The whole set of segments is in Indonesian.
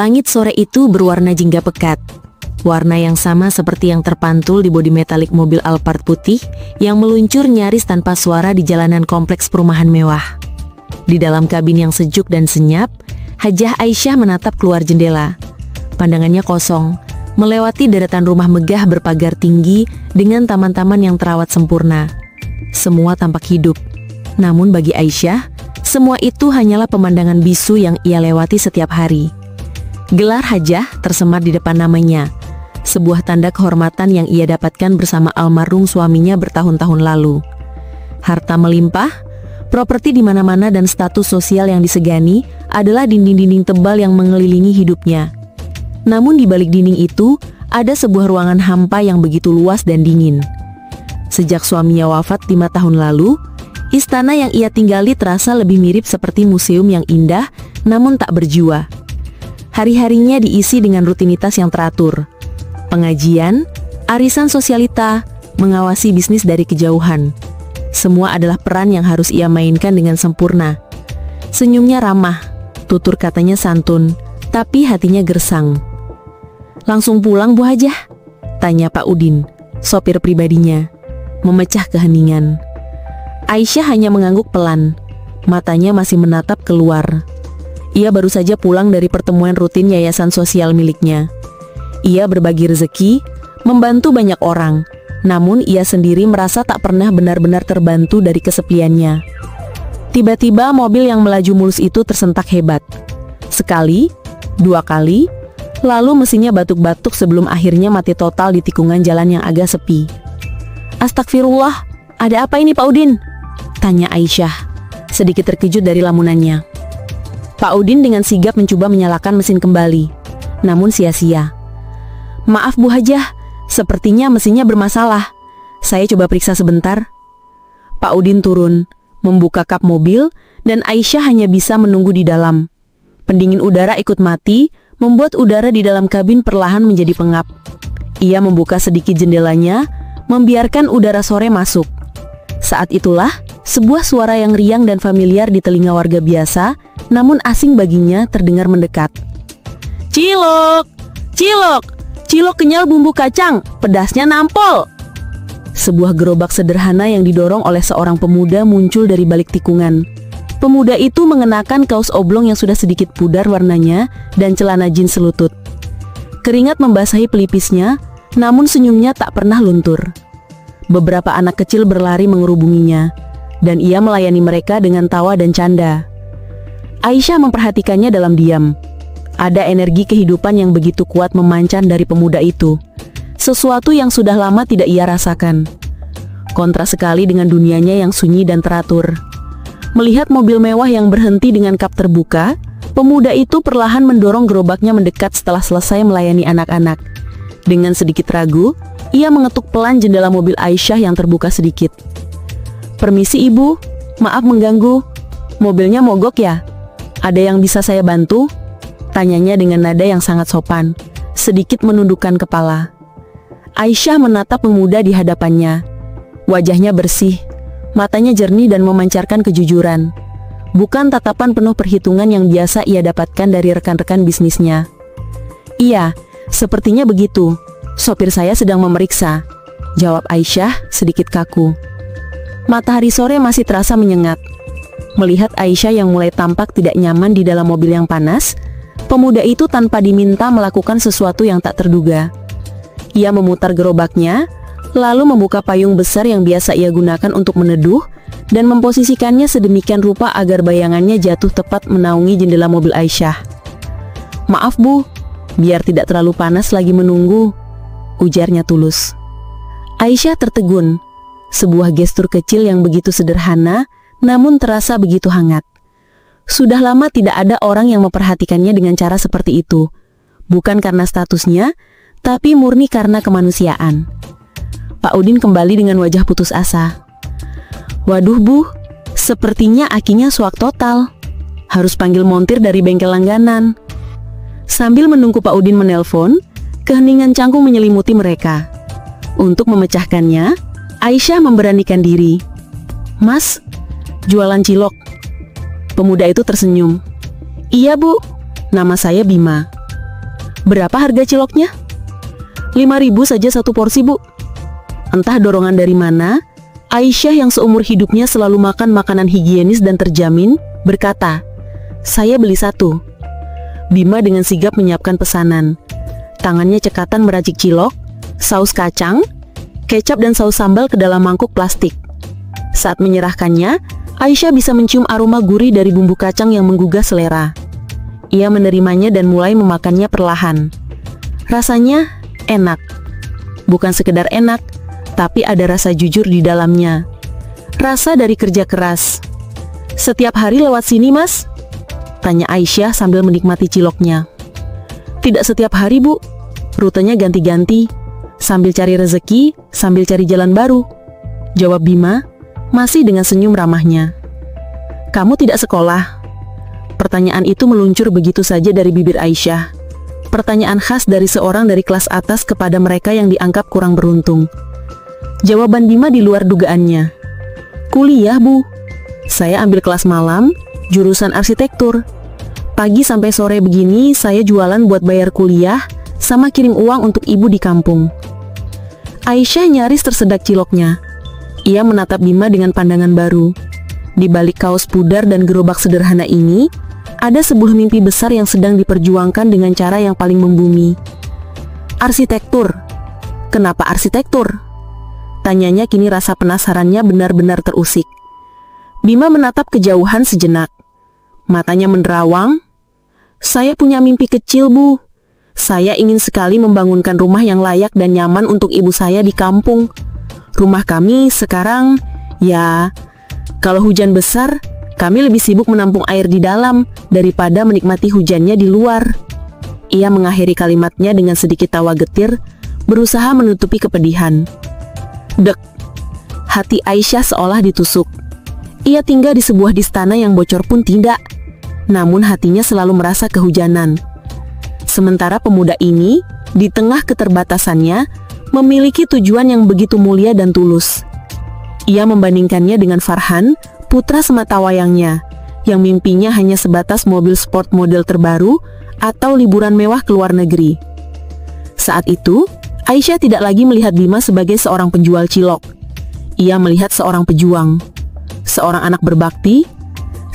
Langit sore itu berwarna jingga pekat. Warna yang sama seperti yang terpantul di bodi metalik mobil Alphard putih yang meluncur nyaris tanpa suara di jalanan kompleks perumahan mewah. Di dalam kabin yang sejuk dan senyap, Hajah Aisyah menatap keluar jendela. Pandangannya kosong, melewati deretan rumah megah berpagar tinggi dengan taman-taman yang terawat sempurna. Semua tampak hidup. Namun bagi Aisyah, semua itu hanyalah pemandangan bisu yang ia lewati setiap hari. Gelar Hajah tersemar di depan namanya, sebuah tanda kehormatan yang ia dapatkan bersama almarhum suaminya bertahun-tahun lalu. Harta melimpah, properti di mana-mana dan status sosial yang disegani adalah dinding-dinding tebal yang mengelilingi hidupnya. Namun di balik dinding itu, ada sebuah ruangan hampa yang begitu luas dan dingin. Sejak suaminya wafat 5 tahun lalu, istana yang ia tinggali terasa lebih mirip seperti museum yang indah, namun tak berjiwa. Hari-harinya diisi dengan rutinitas yang teratur. Pengajian, arisan sosialita, mengawasi bisnis dari kejauhan. Semua adalah peran yang harus ia mainkan dengan sempurna. Senyumnya ramah, tutur katanya santun, tapi hatinya gersang. "Langsung pulang Bu Hajah?" tanya Pak Udin, sopir pribadinya, memecah keheningan. Aisyah hanya mengangguk pelan, matanya masih menatap keluar. Ia baru saja pulang dari pertemuan rutin yayasan sosial miliknya. Ia berbagi rezeki, membantu banyak orang, namun ia sendiri merasa tak pernah benar-benar terbantu dari kesepiannya. Tiba-tiba mobil yang melaju mulus itu tersentak hebat. Sekali, 2 kali, lalu mesinnya batuk-batuk sebelum akhirnya mati total di tikungan jalan yang agak sepi. "Astagfirullah, ada apa ini Pak Udin?" tanya Aisyah, sedikit terkejut dari lamunannya. Pak Udin dengan sigap mencoba menyalakan mesin kembali, namun sia-sia. "Maaf Bu Hajah, sepertinya mesinnya bermasalah. Saya coba periksa sebentar." Pak Udin turun, membuka kap mobil, dan Aisyah hanya bisa menunggu di dalam. Pendingin udara ikut mati, membuat udara di dalam kabin perlahan menjadi pengap. Ia membuka sedikit jendelanya, membiarkan udara sore masuk. Saat itulah, sebuah suara yang riang dan familiar di telinga warga biasa, namun asing baginya terdengar mendekat. "Cilok! Cilok! Cilok kenyal bumbu kacang, pedasnya nampol!" Sebuah gerobak sederhana yang didorong oleh seorang pemuda muncul dari balik tikungan. Pemuda itu mengenakan kaos oblong yang sudah sedikit pudar warnanya dan celana jeans selutut. Keringat membasahi pelipisnya, namun senyumnya tak pernah luntur. Beberapa anak kecil berlari mengerubunginya, dan ia melayani mereka dengan tawa dan canda. Aisyah memperhatikannya dalam diam. Ada energi kehidupan yang begitu kuat memancar dari pemuda itu, sesuatu yang sudah lama tidak ia rasakan. Kontras sekali dengan dunianya yang sunyi dan teratur. Melihat mobil mewah yang berhenti dengan kap terbuka, pemuda itu perlahan mendorong gerobaknya mendekat setelah selesai melayani anak-anak. Dengan sedikit ragu, ia mengetuk pelan jendela mobil Aisyah yang terbuka sedikit. "Permisi Ibu, maaf mengganggu. Mobilnya mogok ya? Ada yang bisa saya bantu?" tanyanya dengan nada yang sangat sopan, sedikit menundukkan kepala. Aisyah menatap pemuda di hadapannya. Wajahnya bersih, matanya jernih dan memancarkan kejujuran. Bukan tatapan penuh perhitungan yang biasa ia dapatkan dari rekan-rekan bisnisnya. "Iya, sepertinya begitu. Sopir saya sedang memeriksa," jawab Aisyah sedikit kaku. Matahari sore masih terasa menyengat. Melihat Aisyah yang mulai tampak tidak nyaman di dalam mobil yang panas, pemuda itu tanpa diminta melakukan sesuatu yang tak terduga. Ia memutar gerobaknya, lalu membuka payung besar yang biasa ia gunakan untuk meneduh, dan memposisikannya sedemikian rupa agar bayangannya jatuh tepat menaungi jendela mobil Aisyah. "Maaf Bu, biar tidak terlalu panas lagi menunggu," ujarnya tulus. Aisyah tertegun. Sebuah gestur kecil yang begitu sederhana, namun terasa begitu hangat. Sudah lama tidak ada orang yang memperhatikannya dengan cara seperti itu. Bukan karena statusnya, tapi murni karena kemanusiaan. Pak Udin kembali dengan wajah putus asa. "Waduh Bu, sepertinya akinya suak total. Harus panggil montir dari bengkel langganan." Sambil menunggu Pak Udin menelpon, keheningan canggung menyelimuti mereka. Untuk memecahkannya, Aisyah memberanikan diri. "Mas, jualan cilok?" Pemuda itu tersenyum. "Iya Bu, nama saya Bima." Berapa harga ciloknya? 5.000 saja satu porsi, Bu. Entah dorongan dari mana, Aisyah yang seumur hidupnya selalu makan makanan higienis dan terjamin, berkata, "Saya beli satu." Bima dengan sigap menyiapkan pesanan. Tangannya cekatan meracik cilok, saus kacang, kecap dan saus sambal ke dalam mangkuk plastik. Saat menyerahkannya, Aisyah bisa mencium aroma gurih dari bumbu kacang yang menggugah selera. Ia menerimanya dan mulai memakannya perlahan. Rasanya enak. Bukan sekedar enak, tapi ada rasa jujur di dalamnya. Rasa dari kerja keras. "Setiap hari lewat sini, Mas?" tanya Aisyah sambil menikmati ciloknya. "Tidak setiap hari, Bu. Rutenya ganti-ganti. Sambil cari rezeki, sambil cari jalan baru," jawab Bima, masih dengan senyum ramahnya. "Kamu tidak sekolah?" Pertanyaan itu meluncur begitu saja dari bibir Aisyah. Pertanyaan khas dari seorang dari kelas atas kepada mereka yang dianggap kurang beruntung. Jawaban Bima di luar dugaannya. "Kuliah, Bu. Saya ambil kelas malam, jurusan arsitektur. Pagi sampai sore begini saya jualan buat bayar kuliah, sama kirim uang untuk ibu di kampung." Aisyah nyaris tersedak ciloknya. Ia menatap Bima dengan pandangan baru. Di balik kaos pudar dan gerobak sederhana ini, ada sebuah mimpi besar yang sedang diperjuangkan dengan cara yang paling membumi. "Arsitektur. Kenapa arsitektur?" tanyanya kini rasa penasarannya benar-benar terusik. Bima menatap kejauhan sejenak. Matanya menerawang. "Saya punya mimpi kecil, Bu. Saya ingin sekali membangunkan rumah yang layak dan nyaman untuk ibu saya di kampung. Rumah kami sekarang, ya, kalau hujan besar, kami lebih sibuk menampung air di dalam daripada menikmati hujannya di luar." Ia mengakhiri kalimatnya dengan sedikit tawa getir, berusaha menutupi kepedihan. Dek, hati Aisyah seolah ditusuk. Ia tinggal di sebuah istana yang bocor pun tidak, namun hatinya selalu merasa kehujanan. Sementara pemuda ini, di tengah keterbatasannya, memiliki tujuan yang begitu mulia dan tulus. Ia membandingkannya dengan Farhan, putra sematawayangnya, yang mimpinya hanya sebatas mobil sport model terbaru atau liburan mewah ke luar negeri. Saat itu, Aisyah tidak lagi melihat Bima sebagai seorang penjual cilok. Ia melihat seorang pejuang, seorang anak berbakti,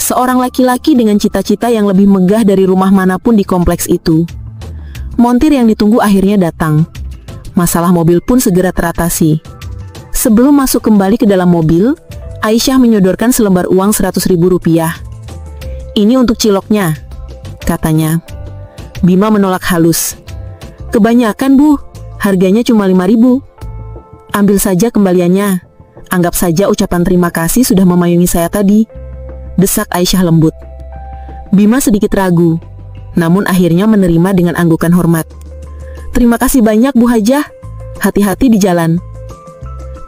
seorang laki-laki dengan cita-cita yang lebih megah dari rumah manapun di kompleks itu. Montir yang ditunggu akhirnya datang. Masalah mobil pun segera teratasi. Sebelum masuk kembali ke dalam mobil, Aisyah menyodorkan selembar uang Rp100.000. "Ini untuk ciloknya," katanya. Bima menolak halus. "Kebanyakan, Bu. Harganya cuma 5.000. Ambil saja kembaliannya. Anggap saja ucapan terima kasih sudah memayungi saya tadi," desak Aisyah lembut. Bima sedikit ragu, namun akhirnya menerima dengan anggukan hormat. "Terima kasih banyak, Bu Hajah. Hati-hati di jalan."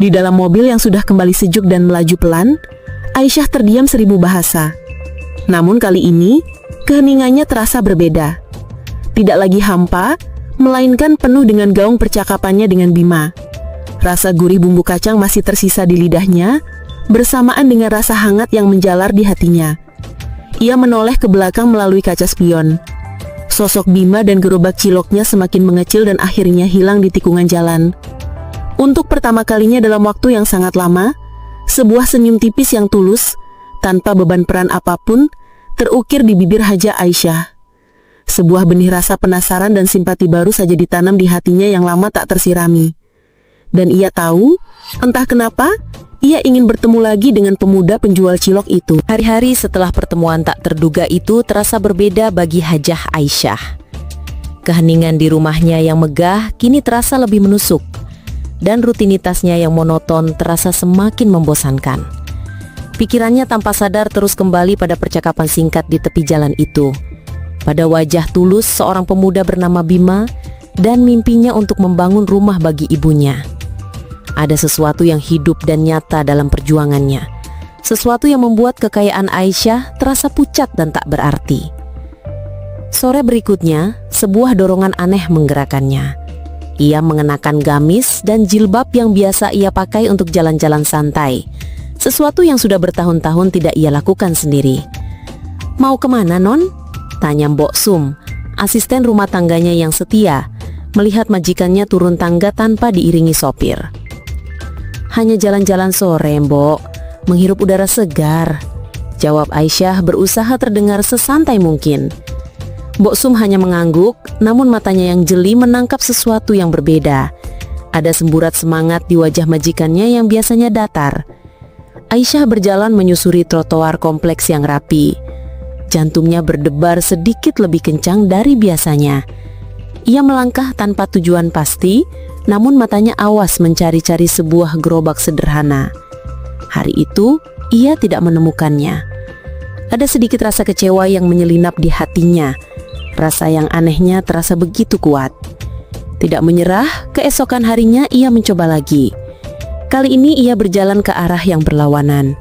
Di dalam mobil yang sudah kembali sejuk dan melaju pelan, Aisyah terdiam 1000 bahasa. Namun kali ini, keheningannya terasa berbeda. Tidak lagi hampa, melainkan penuh dengan gaung percakapannya dengan Bima. Rasa gurih bumbu kacang masih tersisa di lidahnya, bersamaan dengan rasa hangat yang menjalar di hatinya. Ia menoleh ke belakang melalui kaca spion. Sosok Bima dan gerobak ciloknya semakin mengecil dan akhirnya hilang di tikungan jalan. Untuk pertama kalinya dalam waktu yang sangat lama, sebuah senyum tipis yang tulus, tanpa beban peran apapun, terukir di bibir Hajah Aisyah. Sebuah benih rasa penasaran dan simpati baru saja ditanam di hatinya yang lama tak tersirami. Dan ia tahu, entah kenapa, ia ingin bertemu lagi dengan pemuda penjual cilok itu. Hari-hari setelah pertemuan tak terduga itu terasa berbeda bagi Hajah Aisyah. Keheningan di rumahnya yang megah kini terasa lebih menusuk, dan rutinitasnya yang monoton terasa semakin membosankan. Pikirannya tanpa sadar terus kembali pada percakapan singkat di tepi jalan itu, pada wajah tulus seorang pemuda bernama Bima dan mimpinya untuk membangun rumah bagi ibunya. Ada sesuatu yang hidup dan nyata dalam perjuangannya, sesuatu yang membuat kekayaan Aisyah terasa pucat dan tak berarti. Sore berikutnya, sebuah dorongan aneh menggerakkannya. Ia mengenakan gamis dan jilbab yang biasa ia pakai untuk jalan-jalan santai, sesuatu yang sudah bertahun-tahun tidak ia lakukan sendiri. "Mau kemana, Non?" tanya Mbok Sum, asisten rumah tangganya yang setia, melihat majikannya turun tangga tanpa diiringi sopir. "Hanya jalan-jalan sore, Mbok, menghirup udara segar," jawab Aisyah berusaha terdengar sesantai mungkin. Mbok Sum hanya mengangguk, namun matanya yang jeli menangkap sesuatu yang berbeda. Ada semburat semangat di wajah majikannya yang biasanya datar. Aisyah berjalan menyusuri trotoar kompleks yang rapi. Jantungnya berdebar sedikit lebih kencang dari biasanya. Ia melangkah tanpa tujuan pasti, namun matanya awas mencari-cari sebuah gerobak sederhana. Hari itu, ia tidak menemukannya. Ada sedikit rasa kecewa yang menyelinap di hatinya. Rasa yang anehnya terasa begitu kuat. Tidak menyerah, keesokan harinya ia mencoba lagi. Kali ini ia berjalan ke arah yang berlawanan.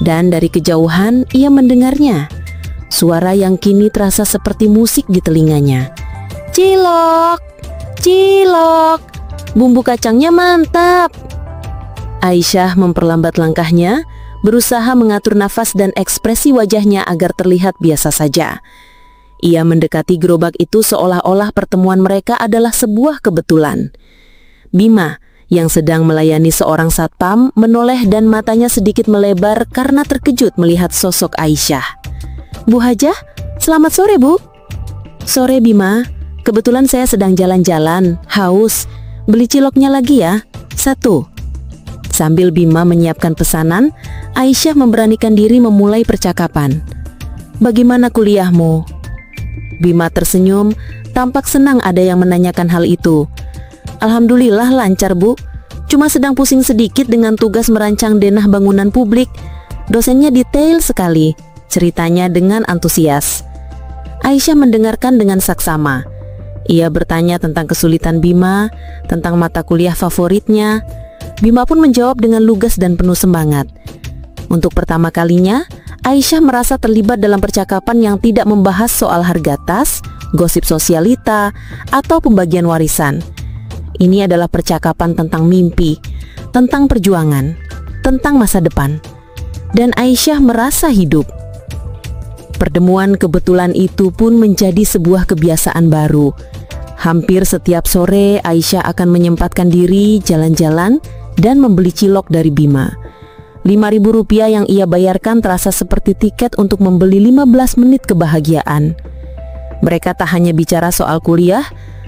Dan dari kejauhan ia mendengarnya. Suara yang kini terasa seperti musik di telinganya. "Cilok, cilok, bumbu kacangnya mantap." Aisyah memperlambat langkahnya, berusaha mengatur nafas dan ekspresi wajahnya agar terlihat biasa saja. Ia mendekati gerobak itu seolah-olah pertemuan mereka adalah sebuah kebetulan. Bima, yang sedang melayani seorang satpam, menoleh dan matanya sedikit melebar karena terkejut melihat sosok Aisyah. "Bu Hajah, selamat sore, Bu." "Sore, Bima. Kebetulan saya sedang jalan-jalan, haus. Beli ciloknya lagi ya, satu." Sambil Bima menyiapkan pesanan, Aisyah memberanikan diri memulai percakapan. "Bagaimana kuliahmu?" Bima tersenyum, tampak senang ada yang menanyakan hal itu. "Alhamdulillah lancar, Bu. Cuma sedang pusing sedikit dengan tugas merancang denah bangunan publik. Dosennya detail sekali," ceritanya dengan antusias. Aisyah mendengarkan dengan saksama. Ia bertanya tentang kesulitan Bima, tentang mata kuliah favoritnya. Bima pun menjawab dengan lugas dan penuh semangat. Untuk pertama kalinya, Aisyah merasa terlibat dalam percakapan yang tidak membahas soal harga tas, gosip sosialita, atau pembagian warisan. Ini adalah percakapan tentang mimpi, tentang perjuangan, tentang masa depan. Dan Aisyah merasa hidup. Pertemuan kebetulan itu pun menjadi sebuah kebiasaan baru. Hampir setiap sore Aisyah akan menyempatkan diri jalan-jalan dan membeli cilok dari Bima. Rp5.000 yang ia bayarkan terasa seperti tiket untuk membeli 15 menit kebahagiaan. Mereka tak hanya bicara soal kuliah,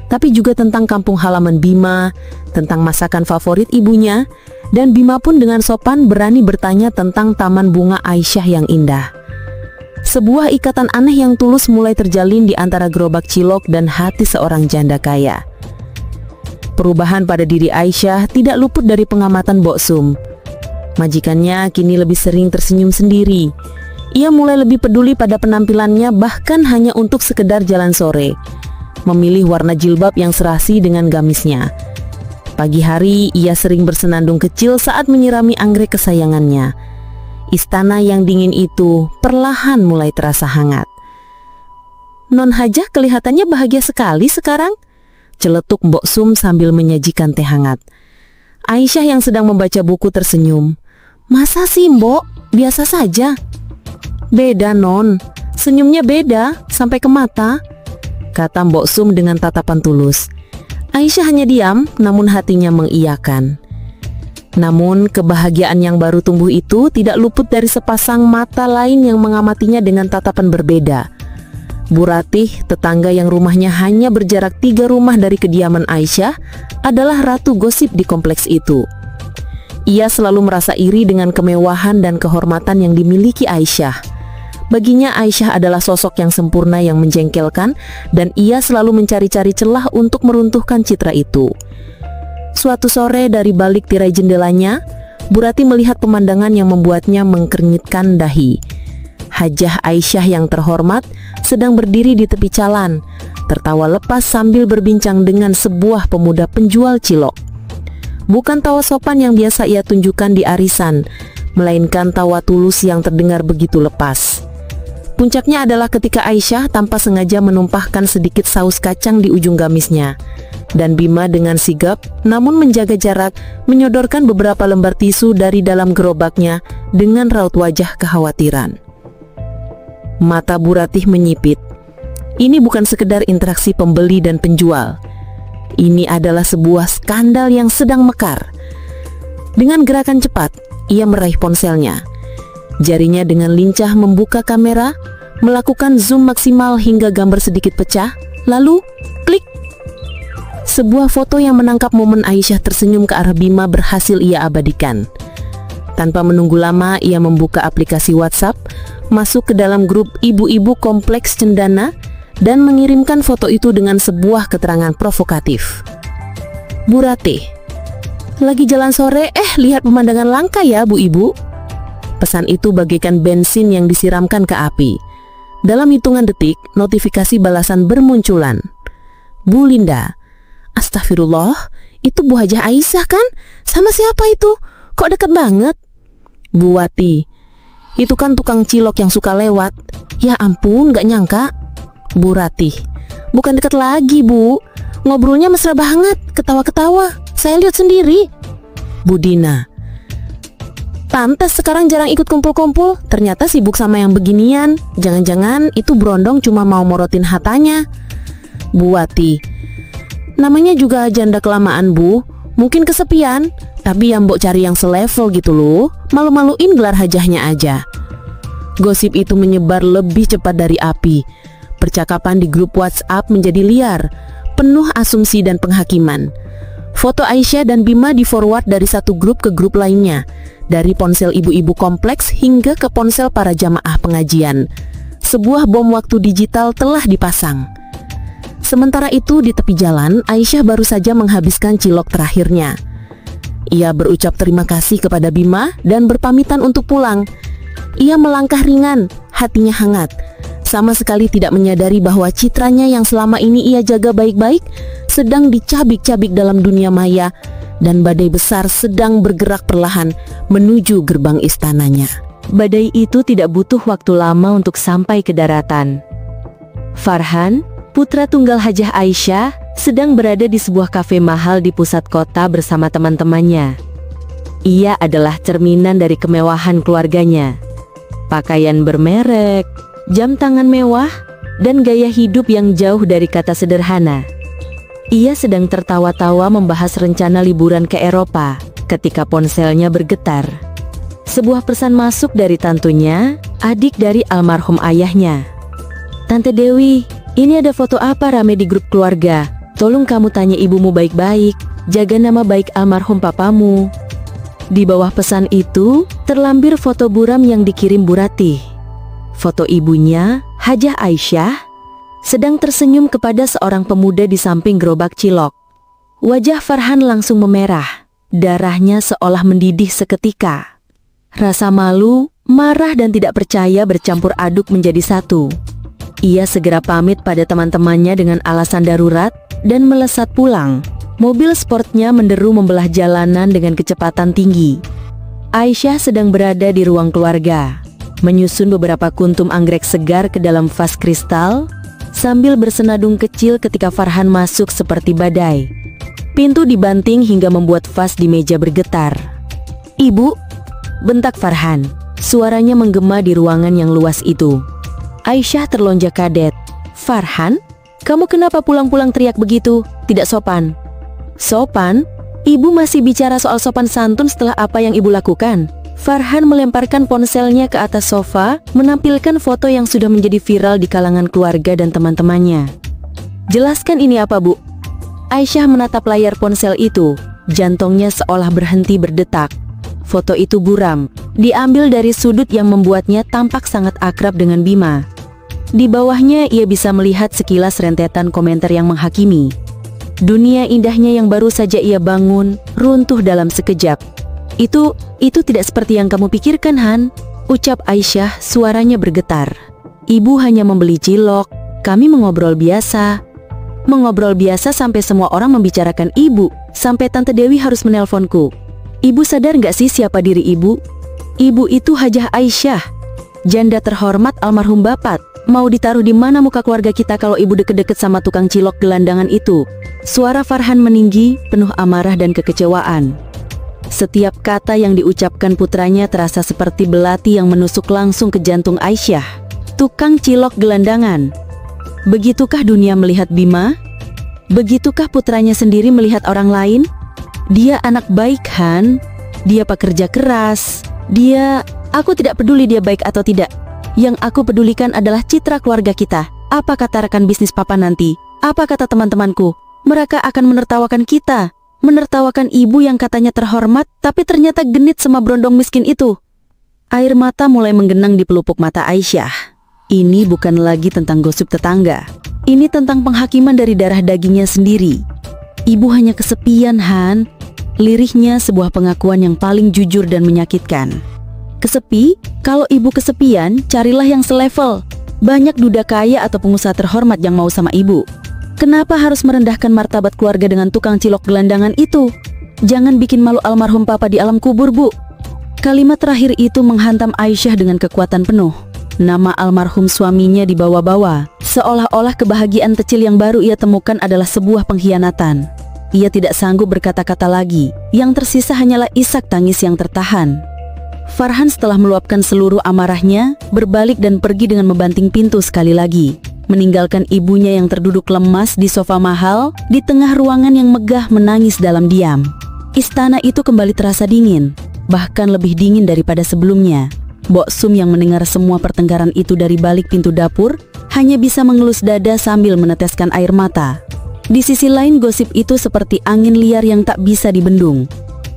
tapi juga tentang kampung halaman Bima, tentang masakan favorit ibunya, dan Bima pun dengan sopan berani bertanya tentang taman bunga Aisyah yang indah. Sebuah ikatan aneh yang tulus mulai terjalin di antara gerobak cilok dan hati seorang janda kaya. Perubahan pada diri Aisyah tidak luput dari pengamatan Mbok Sum. Majikannya kini lebih sering tersenyum sendiri. Ia mulai lebih peduli pada penampilannya, bahkan hanya untuk sekedar jalan sore. Memilih warna jilbab yang serasi dengan gamisnya. Pagi hari ia sering bersenandung kecil saat menyirami anggrek kesayangannya. Istana yang dingin itu perlahan mulai terasa hangat. "Non Hajah kelihatannya bahagia sekali sekarang," celetuk Mbok Sum sambil menyajikan teh hangat. Aisyah yang sedang membaca buku tersenyum. "Masa sih, Mbok? Biasa saja." "Beda, Non. Senyumnya beda, sampai ke mata," kata Mbok Sum dengan tatapan tulus. Aisyah hanya diam, namun hatinya mengiyakan. Namun kebahagiaan yang baru tumbuh itu tidak luput dari sepasang mata lain yang mengamatinya dengan tatapan berbeda. Bu Ratih, tetangga yang rumahnya hanya berjarak 3 rumah dari kediaman Aisyah, adalah ratu gosip di kompleks itu. Ia selalu merasa iri dengan kemewahan dan kehormatan yang dimiliki Aisyah. Baginya Aisyah adalah sosok yang sempurna yang menjengkelkan, dan ia selalu mencari-cari celah untuk meruntuhkan citra itu. Suatu sore dari balik tirai jendelanya, Bu Ratih melihat pemandangan yang membuatnya mengkernyitkan dahi. Hajah Aisyah yang terhormat sedang berdiri di tepi jalan, tertawa lepas sambil berbincang dengan sebuah pemuda penjual cilok. Bukan tawa sopan yang biasa ia tunjukkan di arisan, melainkan tawa tulus yang terdengar begitu lepas. Puncaknya adalah ketika Aisyah tanpa sengaja menumpahkan sedikit saus kacang di ujung gamisnya, dan Bima dengan sigap namun menjaga jarak menyodorkan beberapa lembar tisu dari dalam gerobaknya dengan raut wajah kekhawatiran. Mata Bu Ratih menyipit. Ini bukan sekedar interaksi pembeli dan penjual. Ini adalah sebuah skandal yang sedang mekar. Dengan gerakan cepat, ia meraih ponselnya. Jarinya dengan lincah membuka kamera, melakukan zoom maksimal hingga gambar sedikit pecah, lalu klik. Sebuah foto yang menangkap momen Aisyah tersenyum ke arah Bima berhasil ia abadikan. Tanpa menunggu lama, ia membuka aplikasi WhatsApp, masuk ke dalam grup ibu-ibu kompleks Cendana, dan mengirimkan foto itu dengan sebuah keterangan provokatif. Bu Ratih, lagi jalan sore, lihat pemandangan langka ya Bu Ibu. Pesan itu bagaikan bensin yang disiramkan ke api. Dalam hitungan detik, notifikasi balasan bermunculan. Bu Linda, astagfirullah, itu Bu Hajah Aisyah kan? Sama siapa itu? Kok deket banget? Bu Wati, itu kan tukang cilok yang suka lewat. Ya ampun, gak nyangka. Bu Ratih, bukan deket lagi Bu, ngobrolnya mesra banget, ketawa-ketawa, saya lihat sendiri. Bu Dina, pantes sekarang jarang ikut kumpul-kumpul, ternyata sibuk sama yang beginian. Jangan-jangan itu berondong cuma mau morotin hatanya. Bu Wati, namanya juga janda kelamaan Bu, mungkin kesepian, tapi yang mbok cari yang selevel gitu loh, malu-maluin gelar hajahnya aja. Gosip itu menyebar lebih cepat dari api. Percakapan di grup WhatsApp menjadi liar, penuh asumsi dan penghakiman. Foto Aisyah dan Bima di-forward dari satu grup ke grup lainnya, dari ponsel ibu-ibu kompleks hingga ke ponsel para jamaah pengajian. Sebuah bom waktu digital telah dipasang. Sementara itu di tepi jalan, Aisyah baru saja menghabiskan cilok terakhirnya. Ia berucap terima kasih kepada Bima dan berpamitan untuk pulang. Ia melangkah ringan, hatinya hangat. Sama sekali tidak menyadari bahwa citranya yang selama ini ia jaga baik-baik sedang dicabik-cabik dalam dunia maya, dan badai besar sedang bergerak perlahan menuju gerbang istananya. Badai itu tidak butuh waktu lama untuk sampai ke daratan. Farhan, putra tunggal Hajah Aisyah, sedang berada di sebuah kafe mahal di pusat kota bersama teman-temannya. Ia adalah cerminan dari kemewahan keluarganya. Pakaian bermerek, jam tangan mewah, dan gaya hidup yang jauh dari kata sederhana. Ia sedang tertawa-tawa membahas rencana liburan ke Eropa ketika ponselnya bergetar. Sebuah pesan masuk dari tantunya, adik dari almarhum ayahnya. Tante Dewi, ini ada foto apa rame di grup keluarga? Tolong kamu tanya ibumu baik-baik, jaga nama baik almarhum papamu. Di bawah pesan itu, terlampir foto buram yang dikirim Bu Ratih. Foto ibunya, Hajah Aisyah, sedang tersenyum kepada seorang pemuda di samping gerobak cilok. Wajah Farhan langsung memerah, darahnya seolah mendidih seketika. Rasa malu, marah dan tidak percaya bercampur aduk menjadi satu. Ia segera pamit pada teman-temannya dengan alasan darurat dan melesat pulang. Mobil sportnya menderu membelah jalanan dengan kecepatan tinggi. Aisyah sedang berada di ruang keluarga, menyusun beberapa kuntum anggrek segar ke dalam vas kristal, sambil bersenandung kecil ketika Farhan masuk seperti badai. Pintu dibanting hingga membuat vas di meja bergetar. "Ibu!" bentak Farhan. Suaranya menggema di ruangan yang luas itu. Aisyah terlonjak kaget. "Farhan? Kamu kenapa pulang-pulang teriak begitu? Tidak sopan." "Sopan? Ibu masih bicara soal sopan santun setelah apa yang ibu lakukan?" Farhan melemparkan ponselnya ke atas sofa, menampilkan foto yang sudah menjadi viral di kalangan keluarga dan teman-temannya. "Jelaskan ini apa, Bu?" Aisyah menatap layar ponsel itu, jantungnya seolah berhenti berdetak. Foto itu buram, diambil dari sudut yang membuatnya tampak sangat akrab dengan Bima. Di bawahnya ia bisa melihat sekilas rentetan komentar yang menghakimi. Dunia indahnya yang baru saja ia bangun runtuh dalam sekejap. Itu tidak seperti yang kamu pikirkan, Han," ucap Aisyah, suaranya bergetar. "Ibu hanya membeli cilok, kami mengobrol biasa." "Mengobrol biasa sampai semua orang membicarakan ibu, sampai Tante Dewi harus menelponku. Ibu sadar gak sih siapa diri ibu? Ibu itu Hajah Aisyah, janda terhormat almarhum bapak. Mau ditaruh di mana muka keluarga kita kalau ibu deket-deket sama tukang cilok gelandangan itu?" Suara Farhan meninggi, penuh amarah dan kekecewaan. Setiap kata yang diucapkan putranya terasa seperti belati yang menusuk langsung ke jantung Aisyah. Tukang cilok gelandangan. Begitukah dunia melihat Bima? Begitukah putranya sendiri melihat orang lain? Dia anak baik, Han. Dia pekerja keras. Aku tidak peduli dia baik atau tidak. Yang aku pedulikan adalah citra keluarga kita. Apa kata rekan bisnis papa nanti? Apa kata teman-temanku? Mereka akan menertawakan kita. Menertawakan ibu yang katanya terhormat, tapi ternyata genit sama berondong miskin itu. Air mata mulai menggenang di pelupuk mata Aisyah. Ini bukan lagi tentang gosip tetangga. Ini tentang penghakiman dari darah dagingnya sendiri. Ibu hanya kesepian, Han. Lirihnya sebuah pengakuan yang paling jujur dan menyakitkan. Kesepi? Kalau ibu kesepian, carilah yang selevel. Banyak duda kaya atau pengusaha terhormat yang mau sama ibu. Kenapa harus merendahkan martabat keluarga dengan tukang cilok gelandangan itu? Jangan bikin malu almarhum papa di alam kubur, Bu. Kalimat terakhir itu menghantam Aisyah dengan kekuatan penuh. Nama almarhum suaminya dibawa-bawa, seolah-olah kebahagiaan kecil yang baru ia temukan adalah sebuah pengkhianatan. Ia tidak sanggup berkata-kata lagi, yang tersisa hanyalah isak tangis yang tertahan. Farhan setelah meluapkan seluruh amarahnya, berbalik dan pergi dengan membanting pintu sekali lagi, meninggalkan ibunya yang terduduk lemas di sofa mahal, di tengah ruangan yang megah menangis dalam diam. Istana itu kembali terasa dingin, bahkan lebih dingin daripada sebelumnya. Bok Sum yang mendengar semua pertengkaran itu dari balik pintu dapur hanya bisa mengelus dada sambil meneteskan air mata. Di sisi lain gosip itu seperti angin liar yang tak bisa dibendung.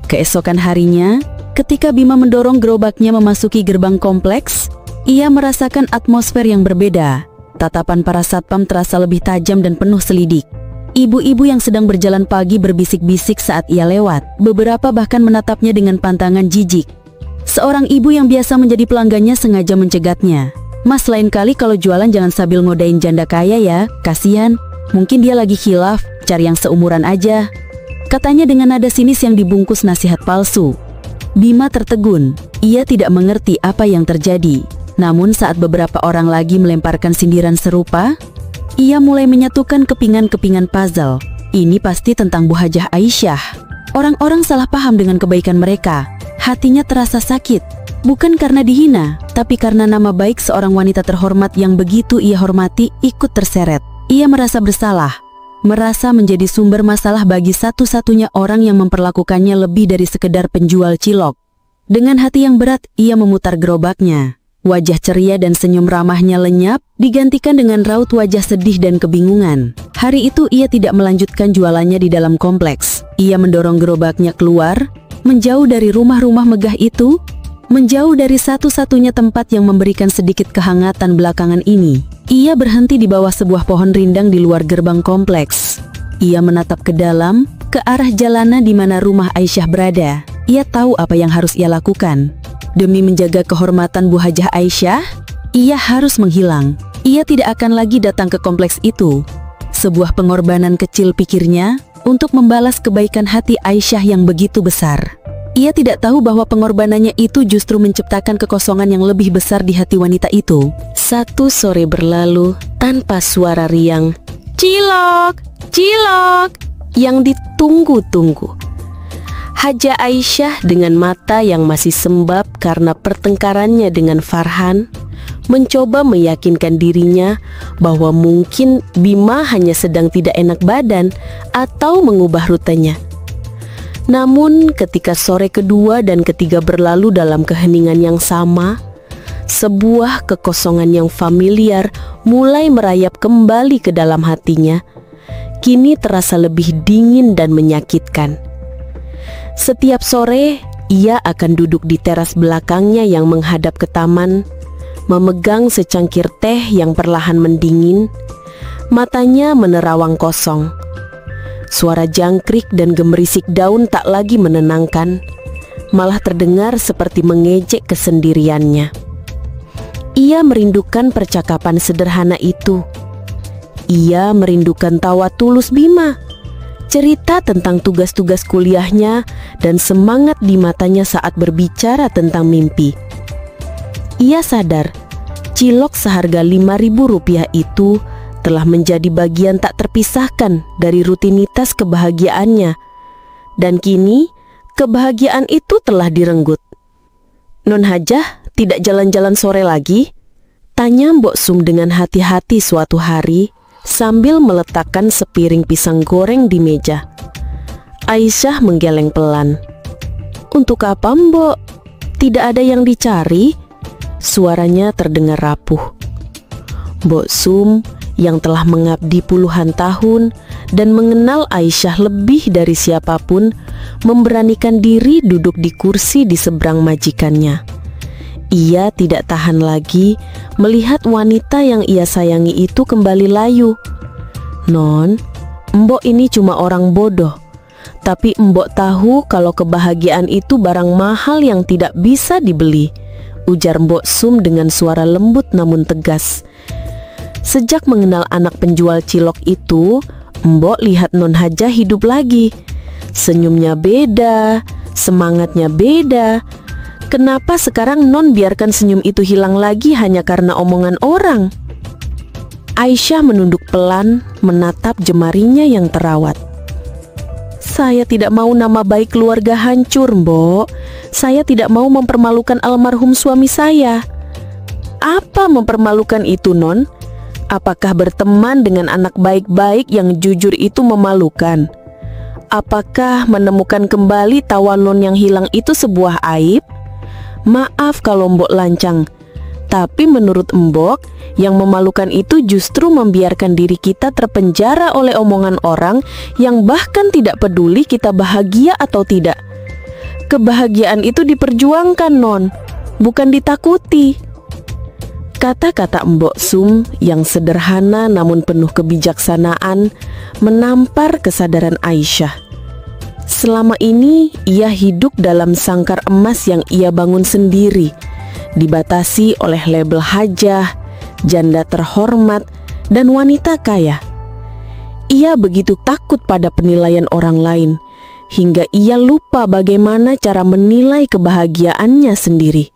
Keesokan harinya, ketika Bima mendorong gerobaknya memasuki gerbang kompleks, ia merasakan atmosfer yang berbeda. Tatapan para satpam terasa lebih tajam dan penuh selidik. Ibu-ibu yang sedang berjalan pagi berbisik-bisik saat ia lewat. Beberapa bahkan menatapnya dengan pandangan jijik. Seorang ibu yang biasa menjadi pelanggannya sengaja mencegatnya. Mas, lain kali kalau jualan jangan sambil ngodain janda kaya ya, kasihan. Mungkin dia lagi khilaf, cari yang seumuran aja. Katanya dengan nada sinis yang dibungkus nasihat palsu. Bima tertegun, ia tidak mengerti apa yang terjadi. Namun saat beberapa orang lagi melemparkan sindiran serupa, ia mulai menyatukan kepingan-kepingan puzzle. Ini pasti tentang Bu Hajah Aisyah. Orang-orang salah paham dengan kebaikan mereka. Hatinya terasa sakit, bukan karena dihina, tapi karena nama baik seorang wanita terhormat yang begitu ia hormati ikut terseret. Ia merasa bersalah, merasa menjadi sumber masalah bagi satu-satunya orang yang memperlakukannya lebih dari sekedar penjual cilok. Dengan hati yang berat, ia memutar gerobaknya. Wajah ceria dan senyum ramahnya lenyap, digantikan dengan raut wajah sedih dan kebingungan. Hari itu ia tidak melanjutkan jualannya di dalam kompleks. Ia mendorong gerobaknya keluar, menjauh dari rumah-rumah megah itu, menjauh dari satu-satunya tempat yang memberikan sedikit kehangatan belakangan ini. Ia berhenti di bawah sebuah pohon rindang di luar gerbang kompleks. Ia menatap ke dalam, ke arah jalanan di mana rumah Aisyah berada. Ia tahu apa yang harus ia lakukan. Demi menjaga kehormatan Bu Hajah Aisyah, ia harus menghilang. Ia tidak akan lagi datang ke kompleks itu. Sebuah pengorbanan kecil pikirnya, untuk membalas kebaikan hati Aisyah yang begitu besar. Ia tidak tahu bahwa pengorbanannya itu justru menciptakan kekosongan yang lebih besar di hati wanita itu. Satu sore berlalu tanpa suara riang "Cilok, cilok" yang ditunggu-tunggu. Hajah Aisyah dengan mata yang masih sembab karena pertengkarannya dengan Farhan, mencoba meyakinkan dirinya bahwa mungkin Bima hanya sedang tidak enak badan atau mengubah rutenya. Namun ketika sore kedua dan ketiga berlalu dalam keheningan yang sama, sebuah kekosongan yang familiar mulai merayap kembali ke dalam hatinya. Kini terasa lebih dingin dan menyakitkan. Setiap sore, ia akan duduk di teras belakangnya yang menghadap ke taman, memegang secangkir teh yang perlahan mendingin, matanya menerawang kosong. Suara jangkrik dan gemerisik daun tak lagi menenangkan, malah terdengar seperti mengejek kesendiriannya. Ia merindukan percakapan sederhana itu. Ia merindukan tawa tulus Bima, cerita tentang tugas-tugas kuliahnya, dan semangat di matanya saat berbicara tentang mimpi. Ia sadar, cilok seharga Rp5.000 itu telah menjadi bagian tak terpisahkan dari rutinitas kebahagiaannya. Dan kini, kebahagiaan itu telah direnggut. "Non Hajah, tidak jalan-jalan sore lagi?" tanya Mbok Sum dengan hati-hati suatu hari. sambil meletakkan sepiring pisang goreng di meja. Aisyah menggeleng pelan. "Untuk apa, Mbok? Tidak ada yang dicari?" Suaranya terdengar rapuh. Mbok Sum yang telah mengabdi puluhan tahun dan mengenal Aisyah lebih dari siapapun, memberanikan diri duduk di kursi di seberang majikannya. Ia tidak tahan lagi melihat wanita yang ia sayangi itu kembali layu. "Non, Mbok ini cuma orang bodoh. Tapi Mbok tahu kalau kebahagiaan itu barang mahal yang tidak bisa dibeli," ujar Mbok Sum dengan suara lembut namun tegas. Sejak mengenal anak penjual cilok itu, Mbok lihat Non Hajah hidup lagi. Senyumnya beda, semangatnya beda. Kenapa sekarang Non biarkan senyum itu hilang lagi hanya karena omongan orang? Aisyah menunduk pelan, menatap jemarinya yang terawat. "Saya tidak mau nama baik keluarga hancur, Mbok. Saya tidak mau mempermalukan almarhum suami saya." "Apa mempermalukan itu, Non? Apakah berteman dengan anak baik-baik yang jujur itu memalukan? Apakah menemukan kembali tawa Non yang hilang itu sebuah aib? Maaf kalau Mbok lancang, tapi menurut Mbok, yang memalukan itu justru membiarkan diri kita terpenjara oleh omongan orang yang bahkan tidak peduli kita bahagia atau tidak. Kebahagiaan itu diperjuangkan, Non, bukan ditakuti." Kata-kata Mbok Sum yang sederhana namun penuh kebijaksanaan menampar kesadaran Aisyah. Selama ini ia hidup dalam sangkar emas yang ia bangun sendiri, dibatasi oleh label hajah, janda terhormat, dan wanita kaya. Ia begitu takut pada penilaian orang lain, hingga ia lupa bagaimana cara menilai kebahagiaannya sendiri.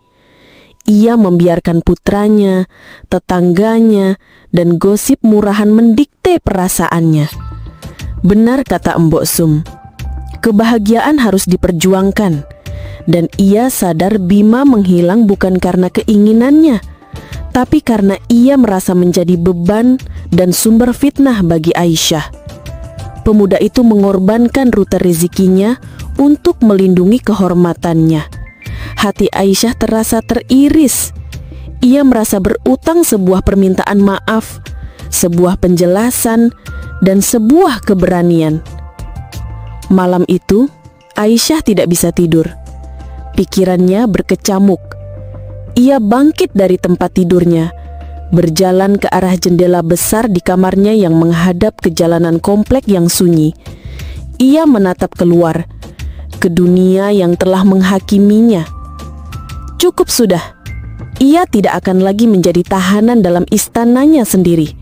Ia membiarkan putranya, tetangganya, dan gosip murahan mendikte perasaannya. Benar kata Mbok Sum, kebahagiaan harus diperjuangkan. Dan ia sadar Bima menghilang bukan karena keinginannya, tapi karena ia merasa menjadi beban dan sumber fitnah bagi Aisyah. Pemuda itu mengorbankan rute rezekinya untuk melindungi kehormatannya. Hati Aisyah terasa teriris. Ia merasa berutang sebuah permintaan maaf, sebuah penjelasan, dan sebuah keberanian. Malam itu, Aisyah tidak bisa tidur. Pikirannya berkecamuk. Ia bangkit dari tempat tidurnya, berjalan ke arah jendela besar di kamarnya yang menghadap ke jalanan komplek yang sunyi. Ia menatap keluar, ke dunia yang telah menghakiminya. Cukup sudah. Ia tidak akan lagi menjadi tahanan dalam istananya sendiri.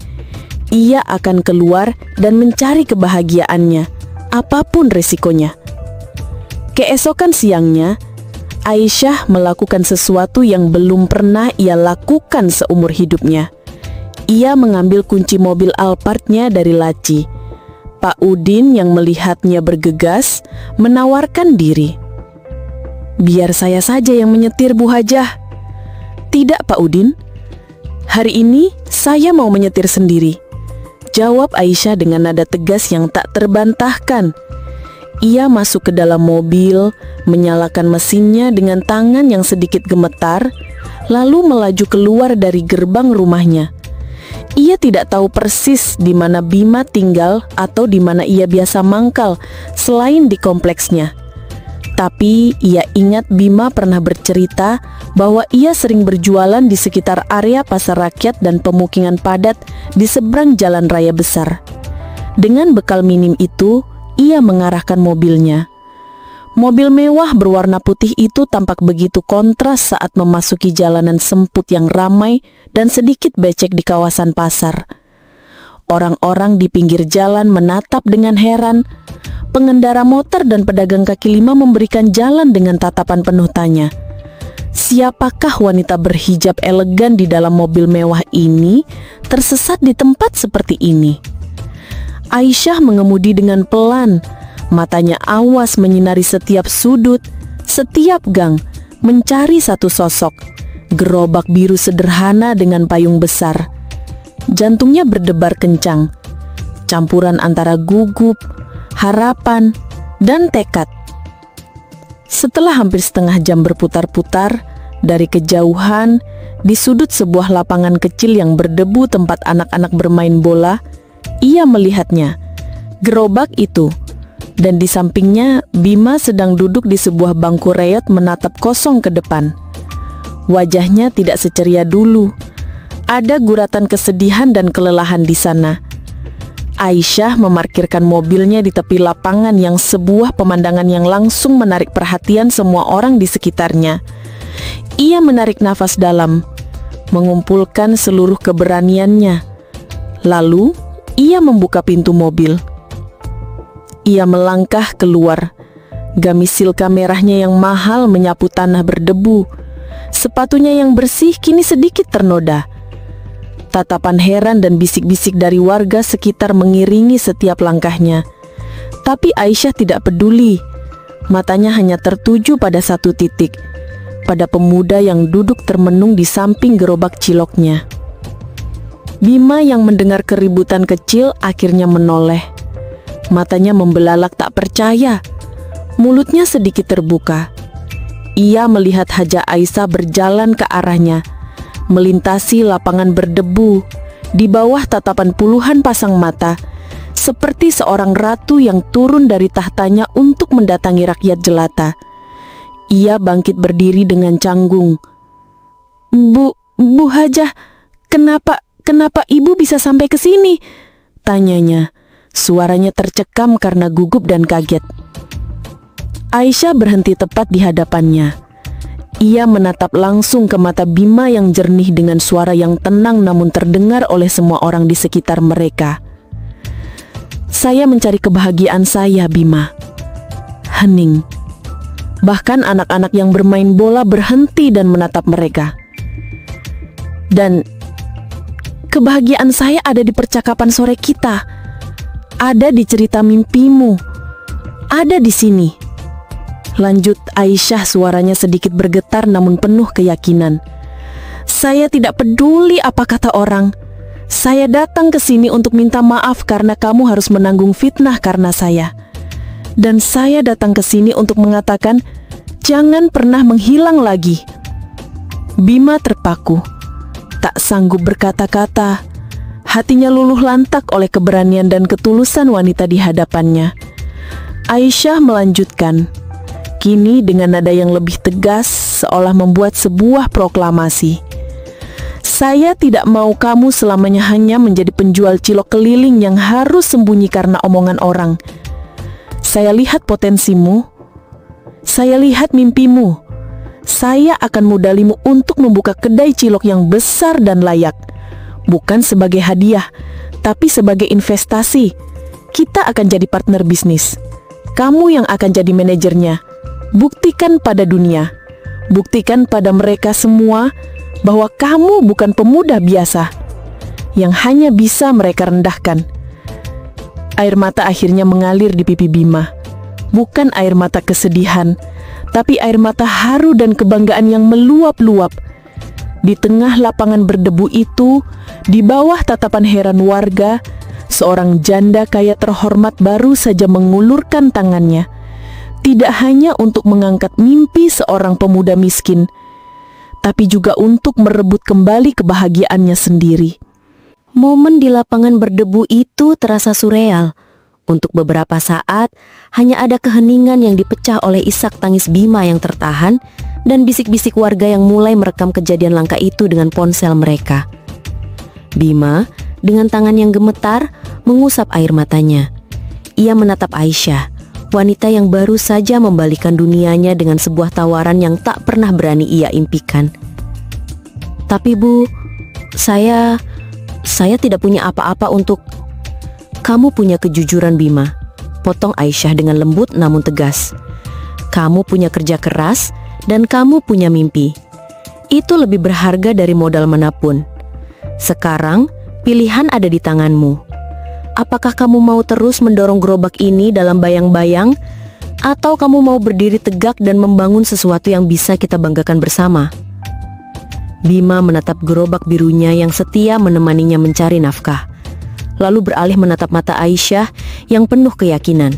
Ia akan keluar dan mencari kebahagiaannya, apapun resikonya. Keesokan siangnya, Aisyah melakukan sesuatu yang belum pernah ia lakukan seumur hidupnya. Ia mengambil kunci mobil Alphardnya dari laci. Pak Udin yang melihatnya bergegas menawarkan diri. "Biar saya saja yang menyetir, Bu Hajah." "Tidak, Pak Udin. Hari ini saya mau menyetir sendiri," jawab Aisyah dengan nada tegas yang tak terbantahkan. Ia masuk ke dalam mobil, menyalakan mesinnya dengan tangan yang sedikit gemetar, lalu melaju keluar dari gerbang rumahnya. Ia tidak tahu persis di mana Bima tinggal atau di mana ia biasa mangkal selain di kompleksnya. Tapi ia ingat Bima pernah bercerita bahwa ia sering berjualan di sekitar area pasar rakyat dan pemukiman padat di seberang jalan raya besar. Dengan bekal minim itu, ia mengarahkan mobilnya. Mobil mewah berwarna putih itu tampak begitu kontras saat memasuki jalanan sempit yang ramai dan sedikit becek di kawasan pasar. Orang-orang di pinggir jalan menatap dengan heran. Pengendara motor dan pedagang kaki lima memberikan jalan dengan tatapan penuh tanya. Siapakah wanita berhijab elegan di dalam mobil mewah ini tersesat di tempat seperti ini? Aisyah mengemudi dengan pelan, matanya awas menyinari setiap sudut, setiap gang, mencari satu sosok, gerobak biru sederhana dengan payung besar. Jantungnya berdebar kencang, campuran antara gugup, harapan, dan tekad. Setelah hampir setengah jam berputar-putar, dari kejauhan, di sudut sebuah lapangan kecil yang berdebu tempat anak-anak bermain bola, ia melihatnya, gerobak itu. Dan di sampingnya, Bima sedang duduk di sebuah bangku reot menatap kosong ke depan. Wajahnya tidak seceria dulu. Ada guratan kesedihan dan kelelahan di sana. Aisyah memarkirkan mobilnya di tepi lapangan yang sebuah pemandangan yang langsung menarik perhatian semua orang di sekitarnya. Ia menarik nafas dalam, mengumpulkan seluruh keberaniannya. Lalu, ia membuka pintu mobil. Ia melangkah keluar. Gamis silka merahnya yang mahal menyapu tanah berdebu. Sepatunya yang bersih kini sedikit ternoda. Tatapan heran dan bisik-bisik dari warga sekitar mengiringi setiap langkahnya. Tapi Aisyah tidak peduli. Matanya hanya tertuju pada satu titik, pada pemuda yang duduk termenung di samping gerobak ciloknya. Bima yang mendengar keributan kecil akhirnya menoleh. Matanya membelalak tak percaya. Mulutnya sedikit terbuka. Ia melihat Haja Aisyah berjalan ke arahnya, melintasi lapangan berdebu, di bawah tatapan puluhan pasang mata, seperti seorang ratu yang turun dari tahtanya untuk mendatangi rakyat jelata. Ia bangkit berdiri dengan canggung. Bu Hajah, kenapa ibu bisa sampai ke sini? Tanyanya. Suaranya tercekam karena gugup dan kaget. Aisyah berhenti tepat di hadapannya. Ia menatap langsung ke mata Bima yang jernih dengan suara yang tenang namun terdengar oleh semua orang di sekitar mereka. Saya mencari kebahagiaan saya, Bima. Hening. Bahkan anak-anak yang bermain bola berhenti dan menatap mereka. Dan kebahagiaan saya ada di percakapan sore kita. Ada di cerita mimpimu. Ada di sini. Lanjut Aisyah, suaranya sedikit bergetar namun penuh keyakinan. Saya tidak peduli apa kata orang. Saya datang ke sini untuk minta maaf karena kamu harus menanggung fitnah karena saya. Dan saya datang ke sini untuk mengatakan, jangan pernah menghilang lagi. Bima terpaku, tak sanggup berkata-kata. Hatinya luluh lantak oleh keberanian dan ketulusan wanita di hadapannya. Aisyah melanjutkan, kini dengan nada yang lebih tegas, seolah membuat sebuah proklamasi. Saya tidak mau kamu selamanya hanya menjadi penjual cilok keliling yang harus sembunyi karena omongan orang. Saya lihat potensimu. Saya lihat mimpimu. Saya akan modalimu untuk membuka kedai cilok yang besar dan layak. Bukan sebagai hadiah, tapi sebagai investasi. Kita akan jadi partner bisnis. Kamu yang akan jadi manajernya. Buktikan pada dunia. Buktikan pada mereka semua bahwa kamu bukan pemuda biasa yang hanya bisa mereka rendahkan. Air mata akhirnya mengalir di pipi Bima. Bukan air mata kesedihan, tapi air mata haru dan kebanggaan yang meluap-luap. Di tengah lapangan berdebu itu, di bawah tatapan heran warga, seorang janda kaya terhormat baru saja mengulurkan tangannya. Tidak hanya untuk mengangkat mimpi seorang pemuda miskin, tapi juga untuk merebut kembali kebahagiaannya sendiri. Momen di lapangan berdebu itu terasa surreal. Untuk beberapa saat, hanya ada keheningan yang dipecah oleh isak tangis Bima yang tertahan dan bisik-bisik warga yang mulai merekam kejadian langka itu dengan ponsel mereka. Bima, dengan tangan yang gemetar, mengusap air matanya. Ia menatap Aisyah, wanita yang baru saja membalikan dunianya dengan sebuah tawaran yang tak pernah berani ia impikan. Tapi Bu, saya tidak punya apa-apa untuk... Kamu punya kejujuran, Bima, potong Aisyah dengan lembut namun tegas. Kamu punya kerja keras dan kamu punya mimpi. Itu lebih berharga dari modal manapun. Sekarang pilihan ada di tanganmu. Apakah kamu mau terus mendorong gerobak ini dalam bayang-bayang, atau kamu mau berdiri tegak dan membangun sesuatu yang bisa kita banggakan bersama? Bima menatap gerobak birunya yang setia menemaninya mencari nafkah, lalu beralih menatap mata Aisyah yang penuh keyakinan.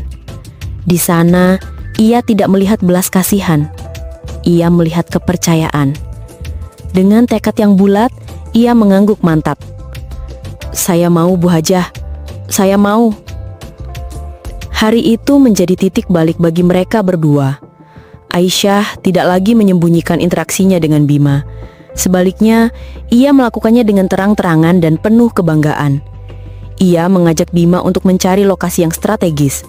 Di sana, ia tidak melihat belas kasihan, ia melihat kepercayaan. Dengan tekad yang bulat, ia mengangguk mantap. "Saya mau, Bu Hajah, saya mau." Hari itu menjadi titik balik bagi mereka berdua. Aisyah tidak lagi menyembunyikan interaksinya dengan Bima. Sebaliknya, ia melakukannya dengan terang-terangan dan penuh kebanggaan. Ia mengajak Bima untuk mencari lokasi yang strategis,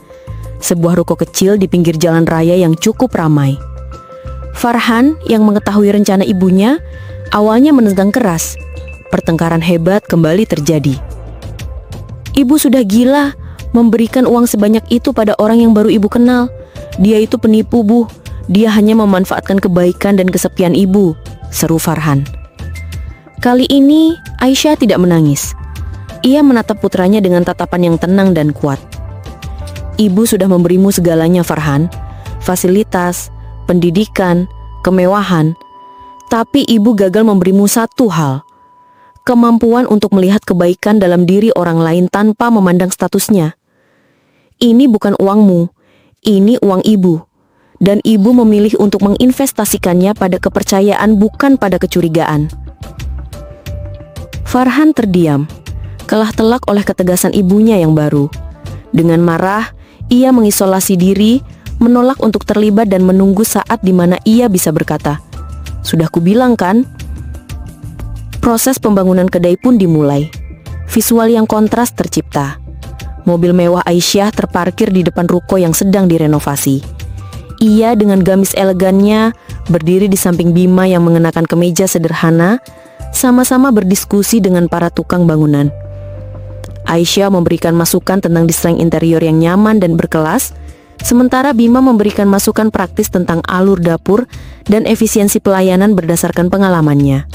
sebuah ruko kecil di pinggir jalan raya yang cukup ramai. Farhan yang mengetahui rencana ibunya, awalnya menentang keras. Pertengkaran hebat kembali terjadi. "Ibu sudah gila memberikan uang sebanyak itu pada orang yang baru ibu kenal. Dia itu penipu, Bu. Dia hanya memanfaatkan kebaikan dan kesepian ibu," seru Farhan. Kali ini Aisyah tidak menangis. Ia menatap putranya dengan tatapan yang tenang dan kuat. "Ibu sudah memberimu segalanya, Farhan. Fasilitas, pendidikan, kemewahan. Tapi ibu gagal memberimu satu hal. Kemampuan untuk melihat kebaikan dalam diri orang lain tanpa memandang statusnya. Ini bukan uangmu, ini uang ibu. Dan ibu memilih untuk menginvestasikannya pada kepercayaan bukan pada kecurigaan." Farhan terdiam, kalah telak oleh ketegasan ibunya yang baru. Dengan marah, ia mengisolasi diri, menolak untuk terlibat dan menunggu saat di mana ia bisa berkata, "Sudah kubilang kan?" Proses pembangunan kedai pun dimulai. Visual yang kontras tercipta. Mobil mewah Aisyah terparkir di depan ruko yang sedang direnovasi. Ia dengan gamis elegannya berdiri di samping Bima yang mengenakan kemeja sederhana, sama-sama berdiskusi dengan para tukang bangunan. Aisyah memberikan masukan tentang desain interior yang nyaman dan berkelas, sementara Bima memberikan masukan praktis tentang alur dapur dan efisiensi pelayanan berdasarkan pengalamannya.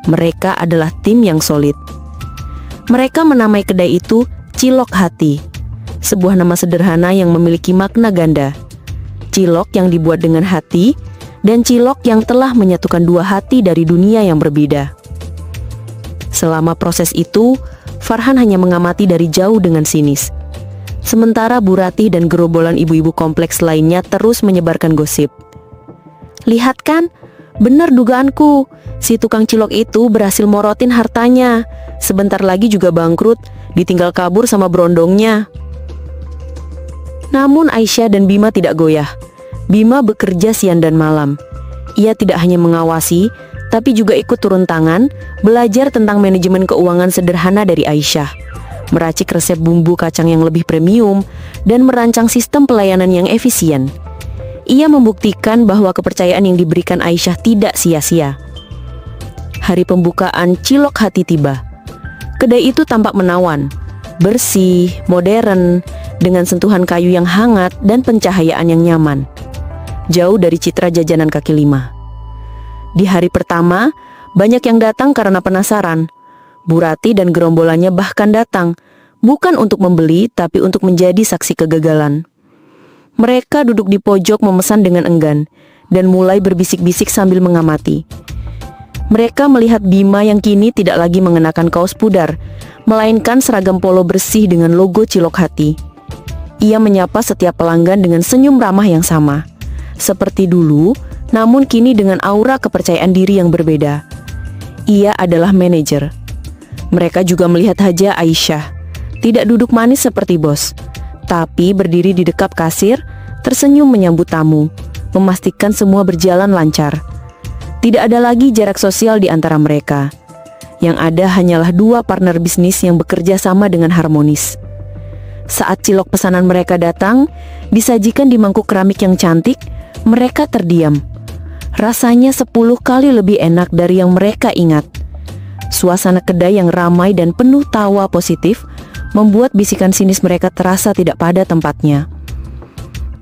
Mereka adalah tim yang solid. Mereka menamai kedai itu Cilok Hati, sebuah nama sederhana yang memiliki makna ganda. Cilok yang dibuat dengan hati, dan cilok yang telah menyatukan dua hati dari dunia yang berbeda. Selama proses itu, Farhan hanya mengamati dari jauh dengan sinis. Sementara Bu Ratih dan gerombolan ibu-ibu kompleks lainnya terus menyebarkan gosip. "Lihat kan, benar dugaanku, si tukang cilok itu berhasil morotin hartanya. Sebentar lagi juga bangkrut, ditinggal kabur sama berondongnya." Namun Aisyah dan Bima tidak goyah. Bima bekerja siang dan malam. Ia tidak hanya mengawasi, tapi juga ikut turun tangan, belajar tentang manajemen keuangan sederhana dari Aisyah, meracik resep bumbu kacang yang lebih premium, dan merancang sistem pelayanan yang efisien. Ia membuktikan bahwa kepercayaan yang diberikan Aisyah tidak sia-sia. Hari pembukaan Cilok Hati tiba. Kedai itu tampak menawan, bersih, modern, dengan sentuhan kayu yang hangat dan pencahayaan yang nyaman, jauh dari citra jajanan kaki lima. Di hari pertama, banyak yang datang karena penasaran. Bu Ratih dan gerombolannya bahkan datang, bukan untuk membeli, tapi untuk menjadi saksi kegagalan. Mereka duduk di pojok memesan dengan enggan, dan mulai berbisik-bisik sambil mengamati. Mereka melihat Bima yang kini tidak lagi mengenakan kaos pudar, melainkan seragam polo bersih dengan logo Cilok Hati. Ia menyapa setiap pelanggan dengan senyum ramah yang sama, seperti dulu, namun kini dengan aura kepercayaan diri yang berbeda. Ia adalah manajer. Mereka juga melihat Haja Aisyah, tidak duduk manis seperti bos, tapi berdiri di dekat kasir, tersenyum menyambut tamu, memastikan semua berjalan lancar. Tidak ada lagi jarak sosial di antara mereka. Yang ada hanyalah dua partner bisnis yang bekerja sama dengan harmonis. Saat cilok pesanan mereka datang, disajikan di mangkuk keramik yang cantik, mereka terdiam. Rasanya 10 kali lebih enak dari yang mereka ingat. Suasana kedai yang ramai dan penuh tawa positif membuat bisikan sinis mereka terasa tidak pada tempatnya.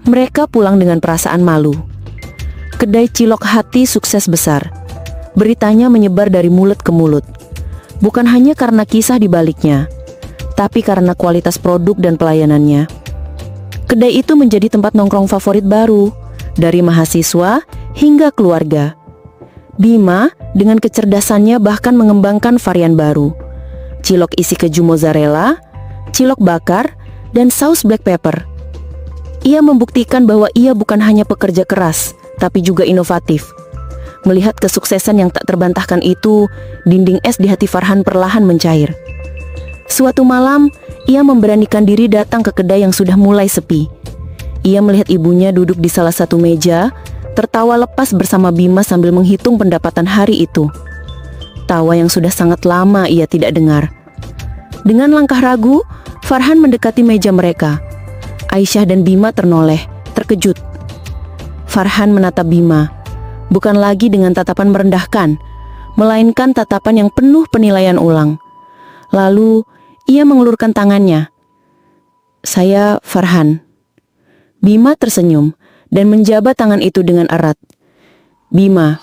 Mereka pulang dengan perasaan malu. Kedai Cilok Hati sukses besar. Beritanya menyebar dari mulut ke mulut. Bukan hanya karena kisah di baliknya, tapi karena kualitas produk dan pelayanannya. Kedai itu menjadi tempat nongkrong favorit baru, dari mahasiswa hingga keluarga. Bima dengan kecerdasannya bahkan mengembangkan varian baru. Cilok isi keju mozzarella, cilok bakar, dan saus black pepper. Ia membuktikan bahwa ia bukan hanya pekerja keras, tapi juga inovatif. Melihat kesuksesan yang tak terbantahkan itu, dinding es di hati Farhan perlahan mencair. Suatu malam, ia memberanikan diri datang ke kedai yang sudah mulai sepi. Ia melihat ibunya duduk di salah satu meja, tertawa lepas bersama Bima sambil menghitung pendapatan hari itu. Tawa yang sudah sangat lama ia tidak dengar. Dengan langkah ragu, Farhan mendekati meja mereka. Aisyah dan Bima ternoleh, terkejut. Farhan menatap Bima, bukan lagi dengan tatapan merendahkan, melainkan tatapan yang penuh penilaian ulang. Lalu, ia mengulurkan tangannya. "Saya Farhan." Bima tersenyum dan menjabat tangan itu dengan erat. "Bima."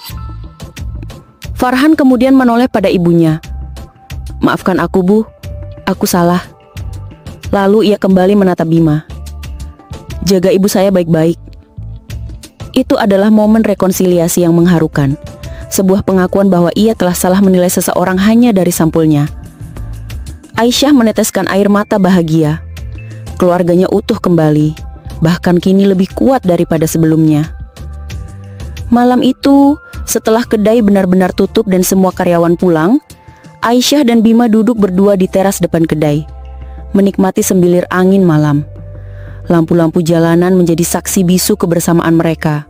Farhan kemudian menoleh pada ibunya. "Maafkan aku, Bu. Aku salah." Lalu ia kembali menatap Bima. "Jaga ibu saya baik-baik." Itu adalah momen rekonsiliasi yang mengharukan. Sebuah pengakuan bahwa ia telah salah menilai seseorang hanya dari sampulnya. Aisyah meneteskan air mata bahagia. Keluarganya utuh kembali, bahkan kini lebih kuat daripada sebelumnya. Malam itu, setelah kedai benar-benar tutup dan semua karyawan pulang, Aisyah dan Bima duduk berdua di teras depan kedai, menikmati sembilir angin malam. Lampu-lampu jalanan menjadi saksi bisu kebersamaan mereka.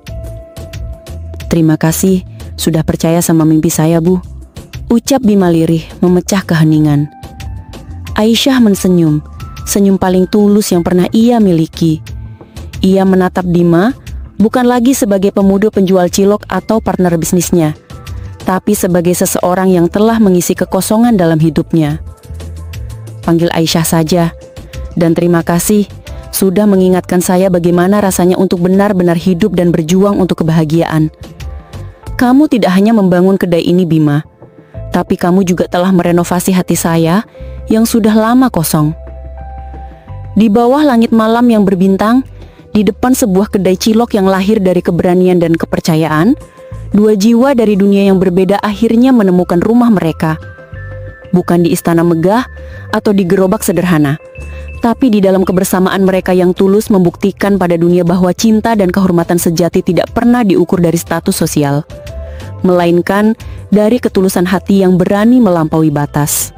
"Terima kasih sudah percaya sama mimpi saya, Bu," ucap Bima lirih, memecah keheningan. Aisyah mensenyum, senyum paling tulus yang pernah ia miliki. Ia menatap Bima bukan lagi sebagai pemuda penjual cilok atau partner bisnisnya, tapi sebagai seseorang yang telah mengisi kekosongan dalam hidupnya. "Panggil Aisyah saja, dan terima kasih sudah mengingatkan saya bagaimana rasanya untuk benar-benar hidup dan berjuang untuk kebahagiaan. Kamu tidak hanya membangun kedai ini, Bima, tapi kamu juga telah merenovasi hati saya yang sudah lama kosong." Di bawah langit malam yang berbintang, di depan sebuah kedai cilok yang lahir dari keberanian dan kepercayaan, dua jiwa dari dunia yang berbeda akhirnya menemukan rumah mereka. Bukan di istana megah atau di gerobak sederhana, tapi di dalam kebersamaan mereka yang tulus membuktikan pada dunia bahwa cinta dan kehormatan sejati tidak pernah diukur dari status sosial, melainkan dari ketulusan hati yang berani melampaui batas.